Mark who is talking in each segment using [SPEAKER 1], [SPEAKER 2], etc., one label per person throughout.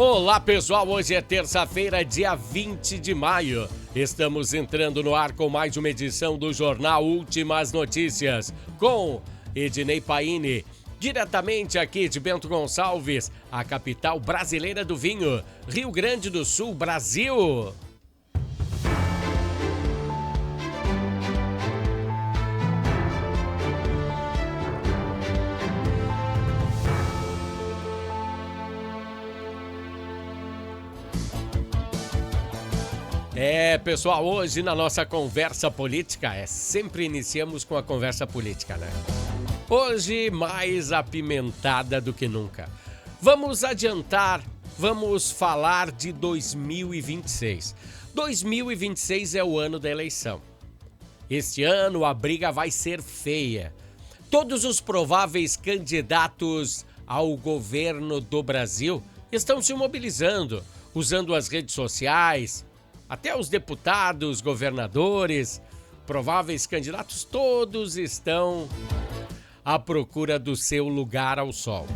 [SPEAKER 1] Olá pessoal, hoje é terça-feira, dia 20 de maio. Estamos entrando no ar com mais uma edição do Jornal Últimas Notícias, com Ednei Paine, diretamente aqui de Bento Gonçalves, a capital brasileira do vinho, Rio Grande do Sul, Brasil. Pessoal, hoje na nossa conversa política, sempre iniciamos com a conversa política, né? Hoje mais apimentada do que nunca. Vamos adiantar, vamos falar de 2026. 2026 é o ano da eleição. Este ano a briga vai ser feia. Todos os prováveis candidatos ao governo do Brasil estão se mobilizando, usando as redes sociais. Até os deputados, governadores, prováveis candidatos, todos estão à procura do seu lugar ao sol.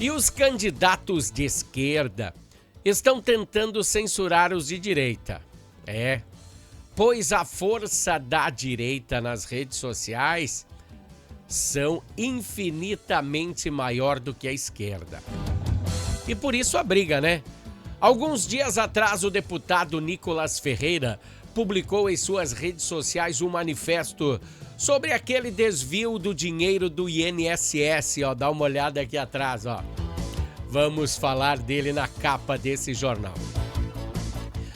[SPEAKER 1] E os candidatos de esquerda estão tentando censurar os de direita. Pois a força da direita nas redes sociais são infinitamente maior do que a esquerda. E por isso a briga, né? Alguns dias atrás, o deputado Nicolas Ferreira publicou em suas redes sociais um manifesto sobre aquele desvio do dinheiro do INSS. Dá uma olhada aqui atrás, Vamos falar dele na capa desse jornal.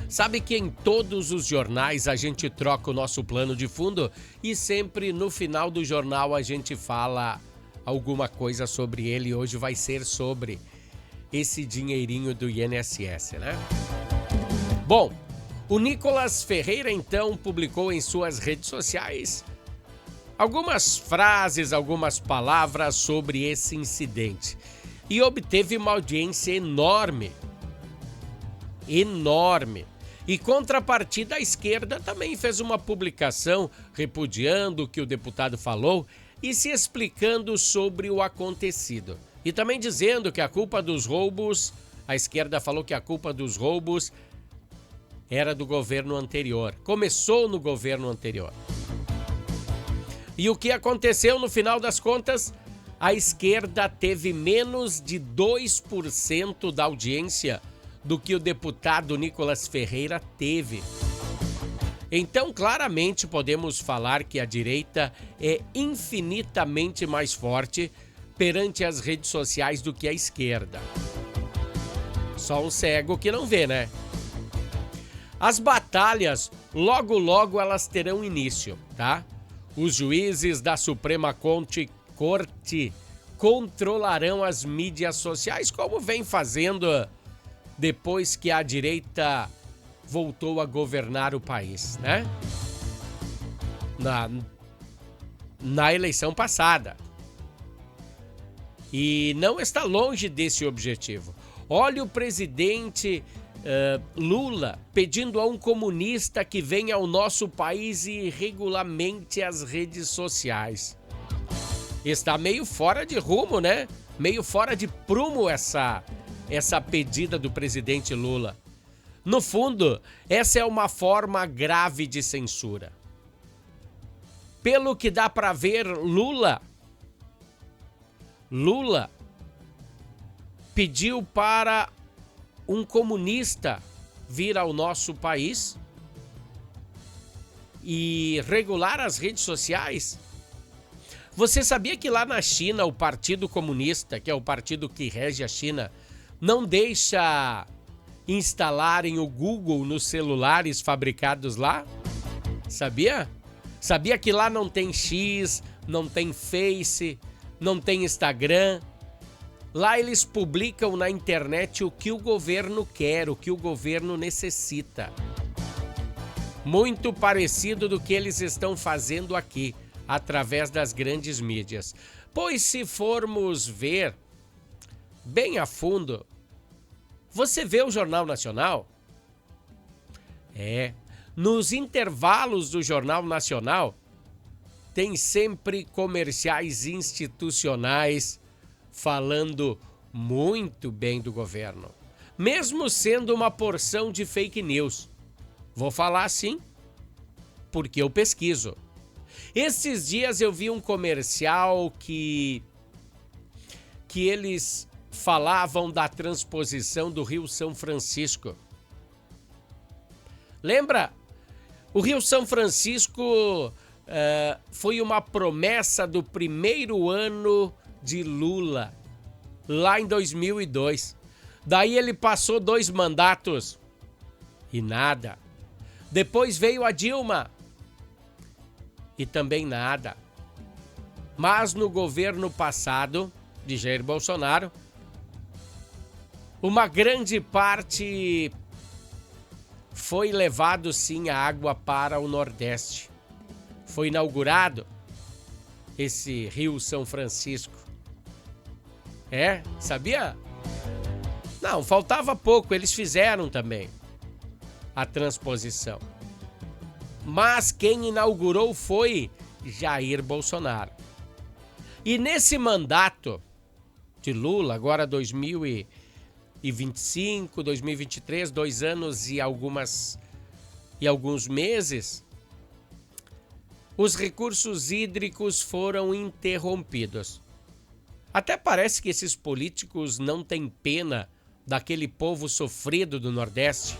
[SPEAKER 1] Sabe que em todos os jornais a gente troca o nosso plano de fundo e sempre no final do jornal a gente fala alguma coisa sobre ele. Hoje vai ser sobre esse dinheirinho do INSS, né? Bom, o Nicolas Ferreira, então, publicou em suas redes sociais algumas frases, algumas palavras sobre esse incidente e obteve uma audiência enorme. Enorme. E contrapartida, a esquerda também fez uma publicação repudiando o que o deputado falou e se explicando sobre o acontecido. E também dizendo que a culpa dos roubos, a esquerda falou que a culpa dos roubos era do governo anterior. Começou no governo anterior. E o que aconteceu no final das contas? A esquerda teve menos de 2% da audiência do que o deputado Nicolas Ferreira teve. Então, claramente, podemos falar que a direita é infinitamente mais forte perante as redes sociais do que a esquerda. Só um cego que não vê, né? As batalhas, logo elas terão início, tá? Os juízes da Suprema Corte controlarão as mídias sociais, como vem fazendo depois que a direita voltou a governar o país, né? Na eleição passada. E não está longe desse objetivo. Olha o presidente Lula pedindo a um comunista que venha ao nosso país e regulamente as redes sociais. Está meio fora de rumo, né? Meio fora de prumo essa pedida do presidente Lula. No fundo, essa é uma forma grave de censura. Pelo que dá para ver, Lula pediu para um comunista vir ao nosso país e regular as redes sociais. Você sabia que lá na China, o Partido Comunista, que é o partido que rege a China, não deixa instalarem o Google nos celulares fabricados lá? Sabia? Sabia que lá não tem X, não tem Face, não tem Instagram? Lá eles publicam na internet o que o governo quer, o que o governo necessita. Muito parecido do que eles estão fazendo aqui, através das grandes mídias. Pois se formos ver bem a fundo, você vê o Jornal Nacional? Nos intervalos do Jornal Nacional, tem sempre comerciais institucionais falando muito bem do governo, mesmo sendo uma porção de fake news. Vou falar assim, porque eu pesquiso. Esses dias eu vi um comercial que eles falavam da transposição do Rio São Francisco. Lembra? O Rio São Francisco foi uma promessa do primeiro ano de Lula, lá em 2002. Daí ele passou 2 mandatos e nada. Depois veio a Dilma e também nada. Mas no governo passado de Jair Bolsonaro, uma grande parte foi levado sim a água para o Nordeste. Foi inaugurado esse Rio São Francisco. Sabia? Não, faltava pouco, eles fizeram também a transposição. Mas quem inaugurou foi Jair Bolsonaro. E nesse mandato de Lula, agora 2025, 2023, 2 anos e alguns meses, os recursos hídricos foram interrompidos. Até parece que esses políticos não têm pena daquele povo sofrido do Nordeste.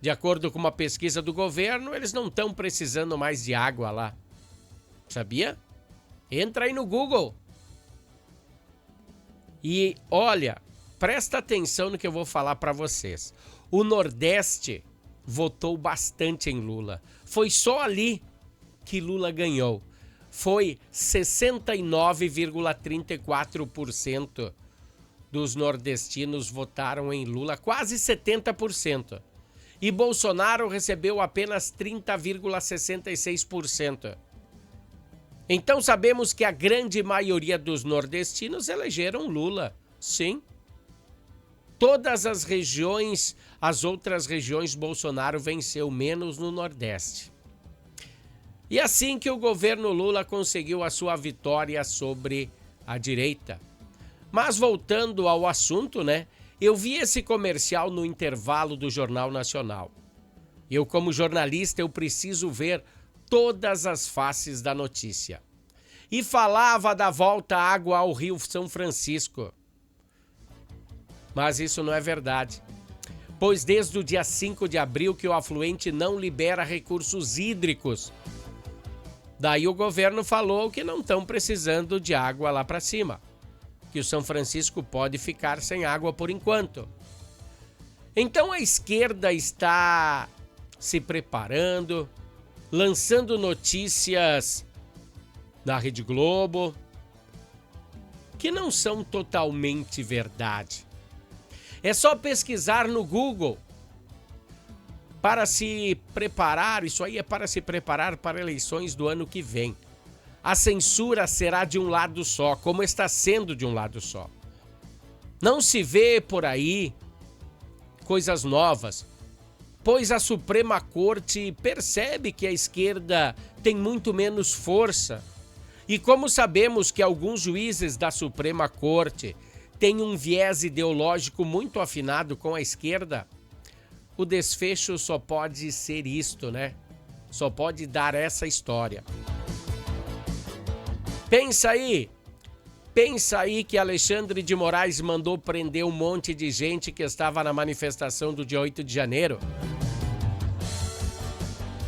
[SPEAKER 1] De acordo com uma pesquisa do governo, eles não estão precisando mais de água lá. Sabia? Entra aí no Google. E olha, presta atenção no que eu vou falar para vocês. O Nordeste votou bastante em Lula. Foi só ali que Lula ganhou. Foi 69,34% dos nordestinos votaram em Lula, quase 70%. E Bolsonaro recebeu apenas 30,66%. Então sabemos que a grande maioria dos nordestinos elegeram Lula, sim. Todas as regiões, as outras regiões, Bolsonaro venceu, menos no Nordeste. E assim que o governo Lula conseguiu a sua vitória sobre a direita. Mas voltando ao assunto, né? Eu vi esse comercial no intervalo do Jornal Nacional. Eu, como jornalista, eu preciso ver todas as faces da notícia. E falava da volta à água ao Rio São Francisco. Mas isso não é verdade. Pois desde o dia 5 de abril que o afluente não libera recursos hídricos. Daí o governo falou que não estão precisando de água lá para cima. Que o São Francisco pode ficar sem água por enquanto. Então a esquerda está se preparando, lançando notícias na Rede Globo que não são totalmente verdade. É só pesquisar no Google para se preparar, isso aí é para se preparar para eleições do ano que vem. A censura será de um lado só, como está sendo de um lado só. Não se vê por aí coisas novas, pois a Suprema Corte percebe que a esquerda tem muito menos força. E como sabemos que alguns juízes da Suprema Corte têm um viés ideológico muito afinado com a esquerda, o desfecho só pode ser isto, né? Só pode dar essa história. Pensa aí que Alexandre de Moraes mandou prender um monte de gente que estava na manifestação do dia 8 de janeiro.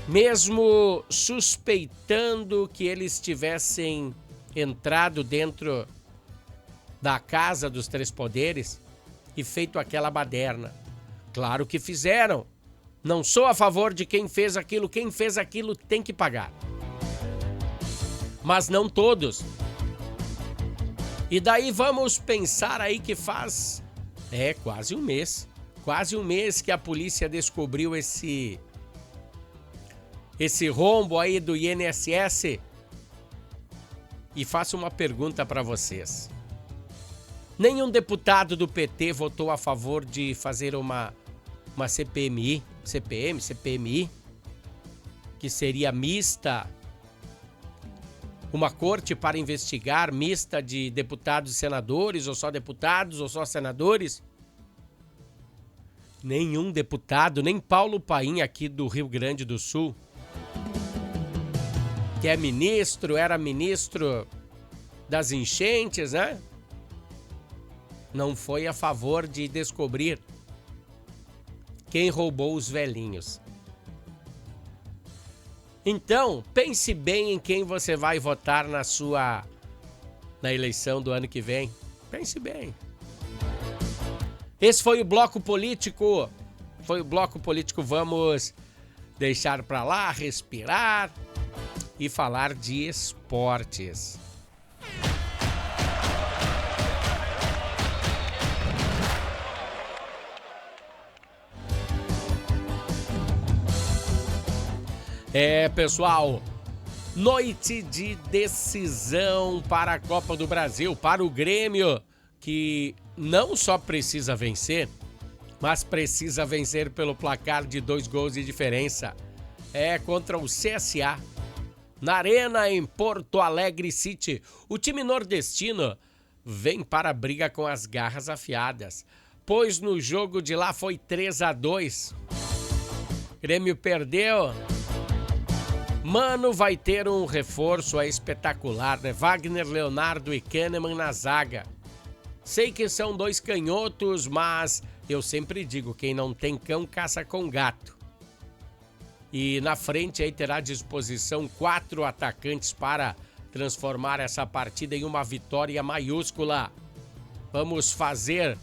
[SPEAKER 1] Mesmo suspeitando que eles tivessem entrado dentro da Casa dos Três Poderes e feito aquela baderna. Claro que fizeram. Não sou a favor de quem fez aquilo tem que pagar. Mas não todos. E daí vamos pensar aí que faz quase um mês que a polícia descobriu esse rombo aí do INSS. E faço uma pergunta para vocês. Nenhum deputado do PT votou a favor de fazer uma CPMI, que seria mista, uma corte para investigar mista de deputados e senadores, ou só deputados, ou só senadores? Nenhum deputado, nem Paulo Paim aqui do Rio Grande do Sul, que é ministro, era ministro das enchentes, né? Não foi a favor de descobrir quem roubou os velhinhos. Então, pense bem em quem você vai votar na eleição do ano que vem. Pense bem. Esse foi o Bloco Político. Vamos deixar para lá, respirar e falar de esportes. Pessoal, noite de decisão para a Copa do Brasil, para o Grêmio, que não só precisa vencer, mas precisa vencer pelo placar de 2 gols de diferença. Contra o CSA, na Arena, em Porto Alegre City. O time nordestino vem para a briga com as garras afiadas, pois no jogo de lá foi 3-2. Grêmio perdeu. Mano, vai ter um reforço espetacular, né? Wagner, Leonardo e Kahneman na zaga. Sei que são 2 canhotos, mas eu sempre digo, quem não tem cão, caça com gato. E na frente aí terá à disposição 4 atacantes para transformar essa partida em uma vitória maiúscula. Vamos fazer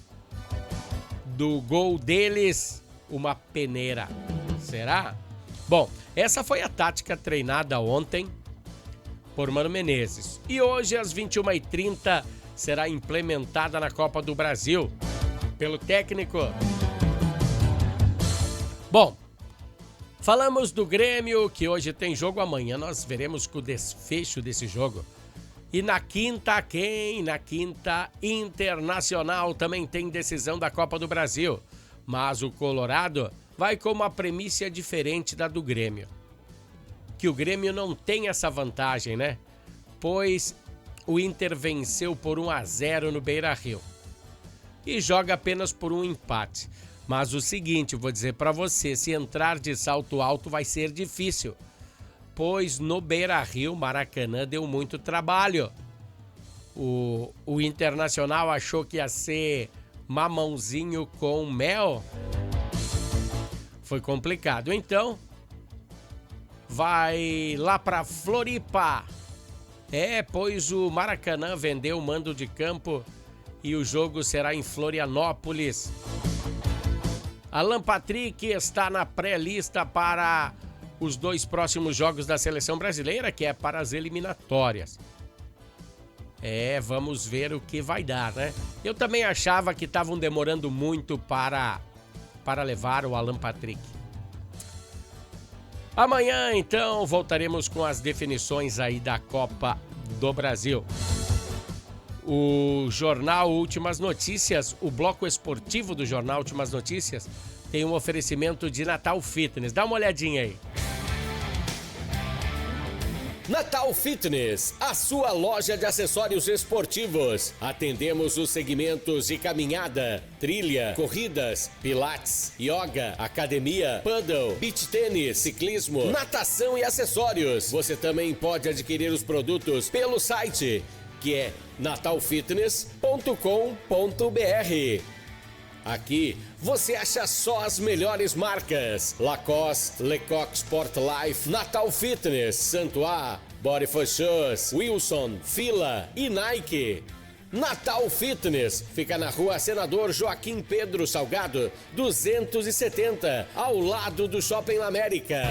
[SPEAKER 1] do gol deles uma peneira. Será? Bom, essa foi a tática treinada ontem por Mano Menezes. E hoje, às 21h30, será implementada na Copa do Brasil pelo técnico. Bom, falamos do Grêmio, que hoje tem jogo. Amanhã nós veremos o desfecho desse jogo. E na quinta, Na quinta, Internacional também tem decisão da Copa do Brasil. Mas o Colorado vai com uma premissa diferente da do Grêmio. Que o Grêmio não tem essa vantagem, né? Pois o Inter venceu por 1-0 no Beira-Rio. E joga apenas por um empate. Mas o seguinte, vou dizer para você, se entrar de salto alto vai ser difícil. Pois no Beira-Rio, Maracanã, deu muito trabalho. O Internacional achou que ia ser mamãozinho com mel. Foi complicado. Então, vai lá para Floripa. Pois o Maracanã vendeu o mando de campo e o jogo será em Florianópolis. Alan Patrick está na pré-lista para os 2 próximos jogos da seleção brasileira, que é para as eliminatórias. Vamos ver o que vai dar, né? Eu também achava que estavam demorando muito para levar o Alan Patrick. Amanhã, então, voltaremos com as definições aí da Copa do Brasil. O jornal Últimas Notícias, o bloco esportivo do jornal Últimas Notícias, tem um oferecimento de Natal Fitness. Dá uma olhadinha aí.
[SPEAKER 2] Natal Fitness, a sua loja de acessórios esportivos. Atendemos os segmentos de caminhada, trilha, corridas, pilates, yoga, academia, paddle, beach tênis, ciclismo, natação e acessórios. Você também pode adquirir os produtos pelo site, que é natalfitness.com.br. Aqui você acha só as melhores marcas: Lacoste, Lecoq Sport Life, Natal Fitness, Santois, Body for Shoes, Wilson, Fila e Nike. Natal Fitness fica na Rua Senador Joaquim Pedro Salgado, 270, ao lado do Shopping América.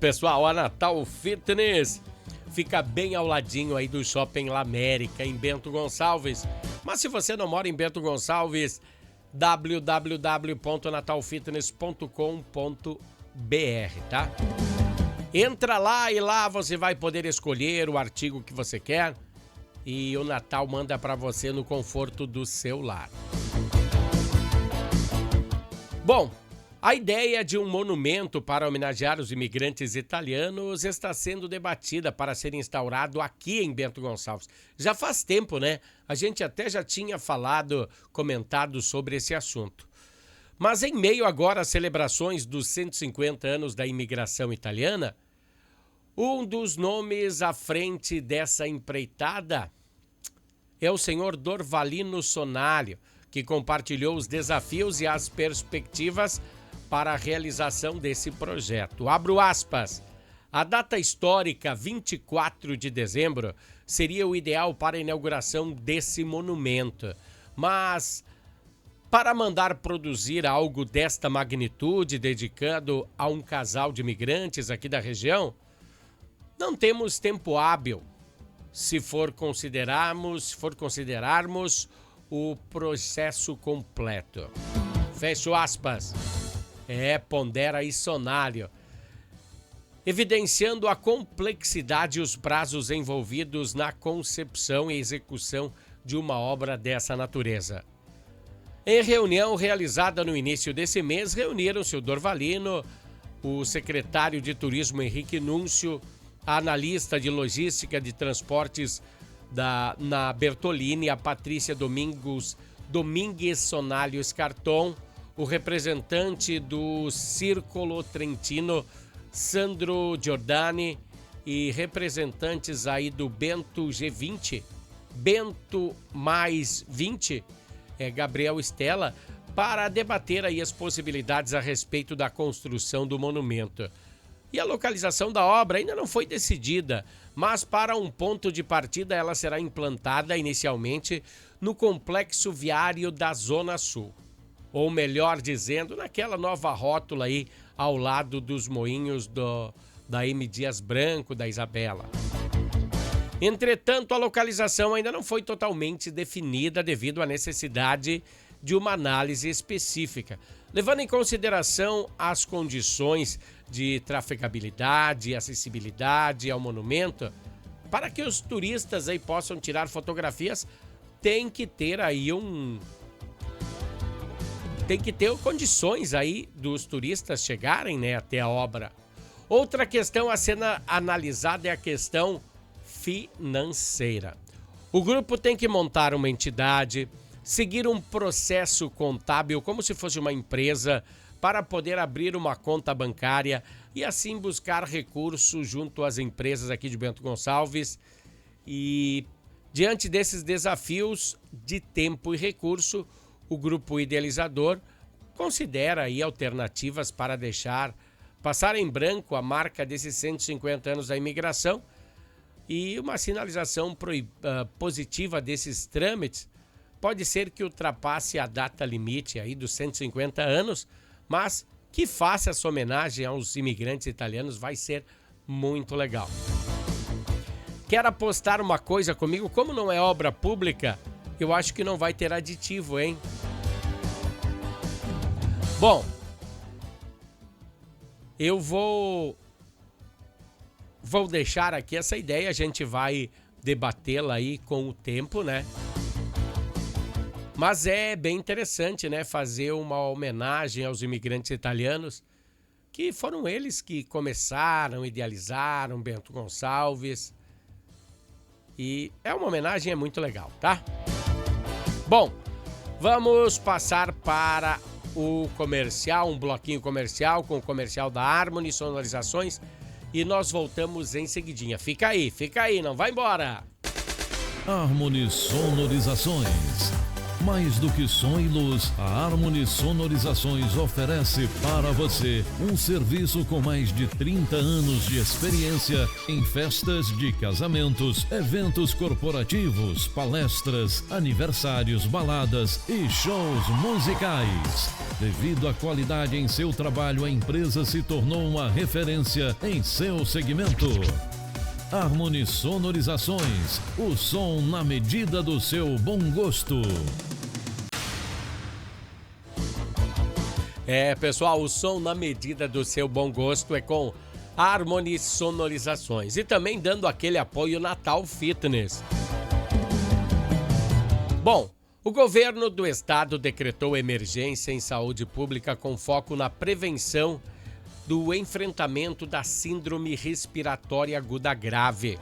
[SPEAKER 1] Pessoal, a Natal Fitness fica bem ao ladinho aí do Shopping La América, em Bento Gonçalves. Mas se você não mora em Bento Gonçalves, www.natalfitness.com.br, tá? Entra lá e lá você vai poder escolher o artigo que você quer e o Natal manda para você no conforto do seu lar. Bom, a ideia de um monumento para homenagear os imigrantes italianos está sendo debatida para ser instaurado aqui em Bento Gonçalves. Já faz tempo, né? A gente até já tinha comentado sobre esse assunto. Mas em meio agora às celebrações dos 150 anos da imigração italiana, um dos nomes à frente dessa empreitada é o senhor Dorvalino Sonário, que compartilhou os desafios e as perspectivas para a realização desse projeto. Abro aspas. A data histórica, 24 de dezembro, seria o ideal para a inauguração desse monumento. Mas, para mandar produzir algo desta magnitude, dedicado a um casal de imigrantes aqui da região, não temos tempo hábil, se for considerarmos o processo completo. Fecho aspas. Pondera aí Sonário, evidenciando a complexidade e os prazos envolvidos na concepção e execução de uma obra dessa natureza. Em reunião realizada no início desse mês, reuniram-se o Dorvalino, o secretário de Turismo Henrique Núncio, a analista de logística de transportes na Bertolini, a Patrícia Domingues Sonário Scarton, o representante do Círculo Trentino, Sandro Giordani, e representantes aí do Bento G20, Bento mais 20, Gabriel Stella, para debater aí as possibilidades a respeito da construção do monumento. E a localização da obra ainda não foi decidida, mas para um ponto de partida ela será implantada inicialmente no Complexo Viário da Zona Sul. Ou melhor dizendo, naquela nova rótula aí ao lado dos moinhos da M. Dias Branco, da Isabela. Entretanto, a localização ainda não foi totalmente definida devido à necessidade de uma análise específica, levando em consideração as condições de trafegabilidade e acessibilidade ao monumento. Para que os turistas aí possam tirar fotografias, tem que ter condições aí dos turistas chegarem, né, até a obra. Outra questão a ser analisada é a questão financeira. O grupo tem que montar uma entidade, seguir um processo contábil como se fosse uma empresa para poder abrir uma conta bancária e assim buscar recursos junto às empresas aqui de Bento Gonçalves. E diante desses desafios de tempo e recurso, o grupo idealizador considera aí alternativas para passar em branco a marca desses 150 anos da imigração e uma sinalização positiva desses trâmites. Pode ser que ultrapasse a data limite aí dos 150 anos, mas que faça essa homenagem aos imigrantes italianos vai ser muito legal. Quer apostar uma coisa comigo? Como não é obra pública, eu acho que não vai ter aditivo, hein? Bom, eu vou deixar aqui essa ideia, a gente vai debatê-la aí com o tempo, né? Mas é bem interessante, né, fazer uma homenagem aos imigrantes italianos, que foram eles que começaram, idealizaram Bento Gonçalves. E é uma homenagem, é muito legal, tá? Bom, vamos passar para o comercial, um bloquinho comercial com o comercial da Harmony Sonorizações e nós voltamos em seguidinha. Fica aí, não vai embora!
[SPEAKER 3] Harmony Sonorizações. Mais do que som e luz, a Harmony Sonorizações oferece para você um serviço com mais de 30 anos de experiência em festas de casamentos, eventos corporativos, palestras, aniversários, baladas e shows musicais. Devido à qualidade em seu trabalho, a empresa se tornou uma referência em seu segmento. Harmony Sonorizações, o som na medida do seu bom gosto.
[SPEAKER 1] Pessoal, o som na medida do seu bom gosto é com Harmony Sonorizações e também dando aquele apoio Natal Fitness. Bom, o governo do estado decretou emergência em saúde pública com foco na prevenção do enfrentamento da síndrome respiratória aguda grave,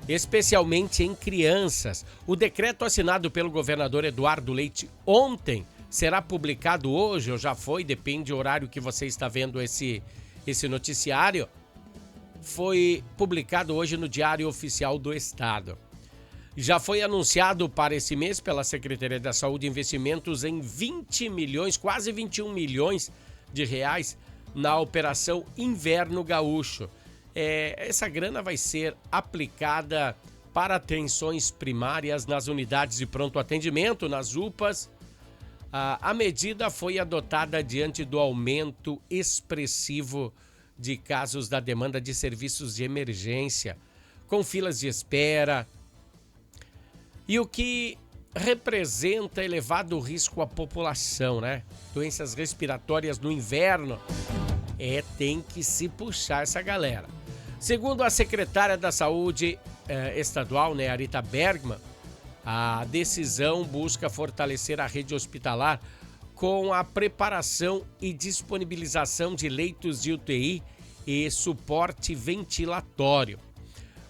[SPEAKER 1] especialmente em crianças. O decreto assinado pelo governador Eduardo Leite ontem será publicado hoje, ou já foi, depende do horário que você está vendo esse noticiário. Foi publicado hoje no Diário Oficial do Estado. Já foi anunciado para esse mês pela Secretaria da Saúde investimentos em 20 milhões, quase 21 milhões de reais na Operação Inverno Gaúcho. Essa grana vai ser aplicada para atenções primárias nas unidades de pronto atendimento, nas UPAs. A medida foi adotada diante do aumento expressivo de casos da demanda de serviços de emergência, com filas de espera, e o que representa elevado risco à população, né? Doenças respiratórias no inverno, tem que se puxar essa galera. Segundo a secretária da Saúde estadual, né, Arita Bergman, a decisão busca fortalecer a rede hospitalar com a preparação e disponibilização de leitos de UTI e suporte ventilatório.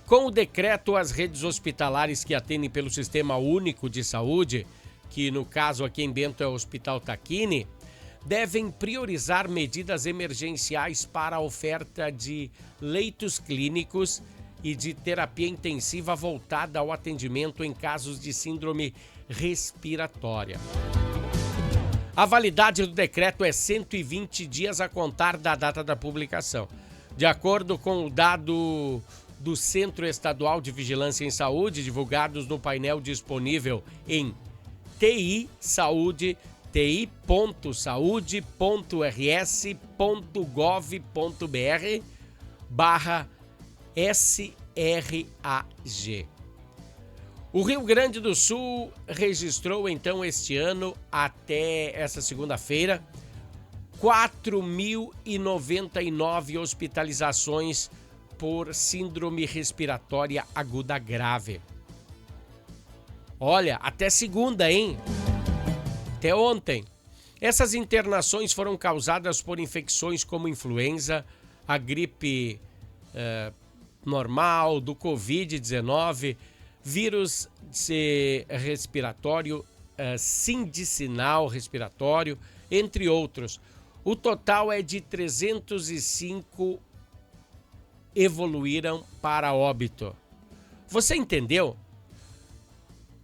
[SPEAKER 1] Com o decreto, as redes hospitalares que atendem pelo Sistema Único de Saúde, que no caso aqui em Bento é o Hospital Taquini, devem priorizar medidas emergenciais para a oferta de leitos clínicos e de terapia intensiva voltada ao atendimento em casos de síndrome respiratória. A validade do decreto é 120 dias a contar da data da publicação. De acordo com o dado do Centro Estadual de Vigilância em Saúde, divulgados no painel disponível em ti.saude.rs.gov.br/SRAG. O Rio Grande do Sul registrou, então, este ano, até essa segunda-feira, 4.099 hospitalizações por síndrome respiratória aguda grave. Olha, até segunda, hein? Até ontem. Essas internações foram causadas por infecções como influenza, a gripe normal, do Covid-19, vírus respiratório, sindicinal respiratório, entre outros. O total é de 305 evoluíram para óbito. Você entendeu?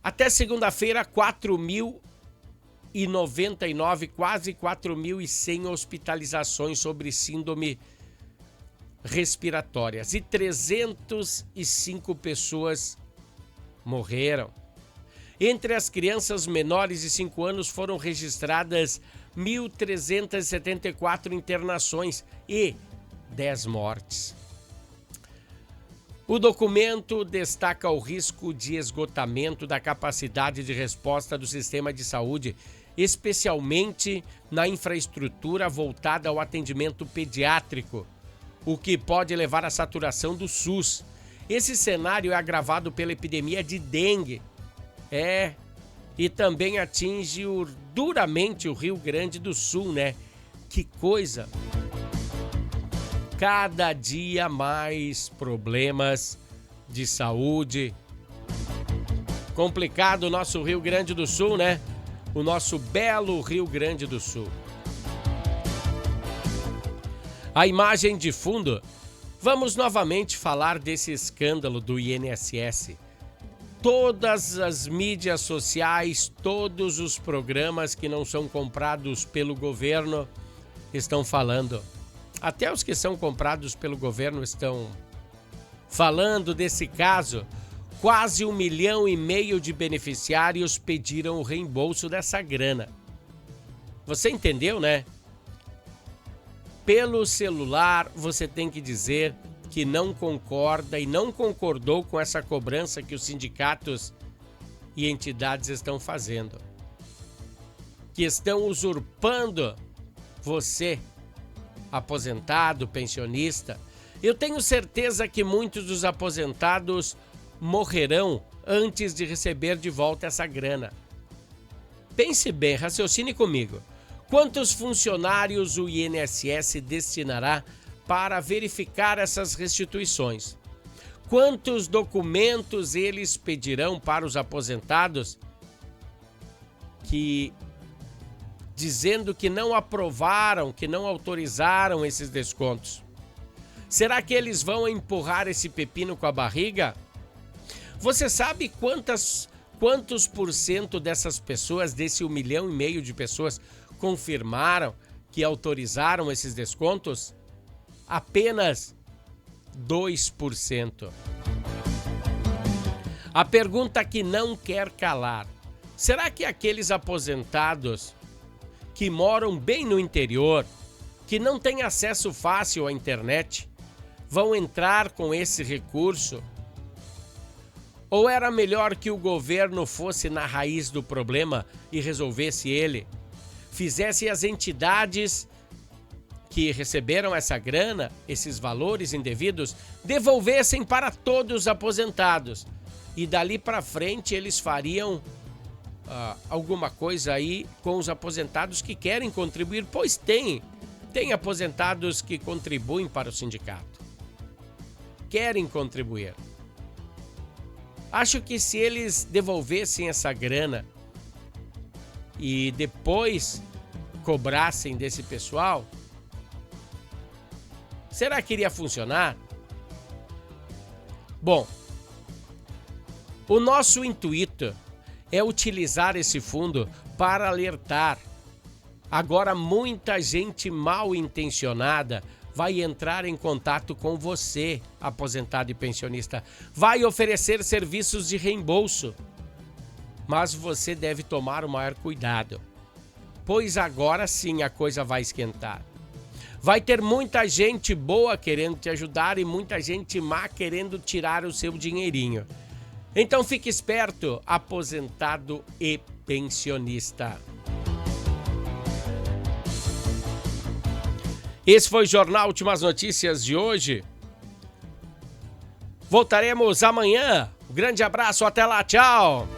[SPEAKER 1] Até segunda-feira, 4.099, quase 4.100 hospitalizações sobre síndrome respiratórias e 305 pessoas morreram. Entre as crianças menores de 5 anos foram registradas 1.374 internações e 10 mortes. O documento destaca o risco de esgotamento da capacidade de resposta do sistema de saúde, especialmente na infraestrutura voltada ao atendimento pediátrico, o que pode levar à saturação do SUS. Esse cenário é agravado pela epidemia de dengue. E também atinge duramente o Rio Grande do Sul, né? Que coisa! Cada dia mais problemas de saúde. Complicado o nosso Rio Grande do Sul, né? O nosso belo Rio Grande do Sul. A imagem de fundo, vamos novamente falar desse escândalo do INSS. Todas as mídias sociais, todos os programas que não são comprados pelo governo estão falando. Até os que são comprados pelo governo estão falando desse caso. Quase 1,5 milhão de beneficiários pediram o reembolso dessa grana. Você entendeu, né? Pelo celular, você tem que dizer que não concorda e não concordou com essa cobrança que os sindicatos e entidades estão fazendo. Que estão usurpando você, aposentado, pensionista. Eu tenho certeza que muitos dos aposentados morrerão antes de receber de volta essa grana. Pense bem, raciocine comigo. Quantos funcionários o INSS destinará para verificar essas restituições? Quantos documentos eles pedirão para os aposentados dizendo que não aprovaram, que não autorizaram esses descontos? Será que eles vão empurrar esse pepino com a barriga? Você sabe quantos por cento dessas pessoas, desse 1,5 milhão de pessoas, confirmaram que autorizaram esses descontos? Apenas 2%. A pergunta que não quer calar: será que aqueles aposentados que moram bem no interior, que não têm acesso fácil à internet, vão entrar com esse recurso? Ou era melhor que o governo fosse na raiz do problema e resolvesse ele? Fizesse as entidades que receberam essa grana, esses valores indevidos, devolvessem para todos os aposentados. E dali para frente eles fariam alguma coisa aí com os aposentados que querem contribuir, pois tem aposentados que contribuem para o sindicato. Querem contribuir. Acho que se eles devolvessem essa grana e depois cobrassem desse pessoal, será que iria funcionar? Bom, o nosso intuito é utilizar esse fundo para alertar. Agora, muita gente mal intencionada vai entrar em contato com você, aposentado e pensionista, vai oferecer serviços de reembolso. Mas você deve tomar o maior cuidado, pois agora sim a coisa vai esquentar. Vai ter muita gente boa querendo te ajudar e muita gente má querendo tirar o seu dinheirinho. Então fique esperto, aposentado e pensionista. Esse foi o Jornal Últimas Notícias de hoje. Voltaremos amanhã. Um grande abraço, até lá, tchau!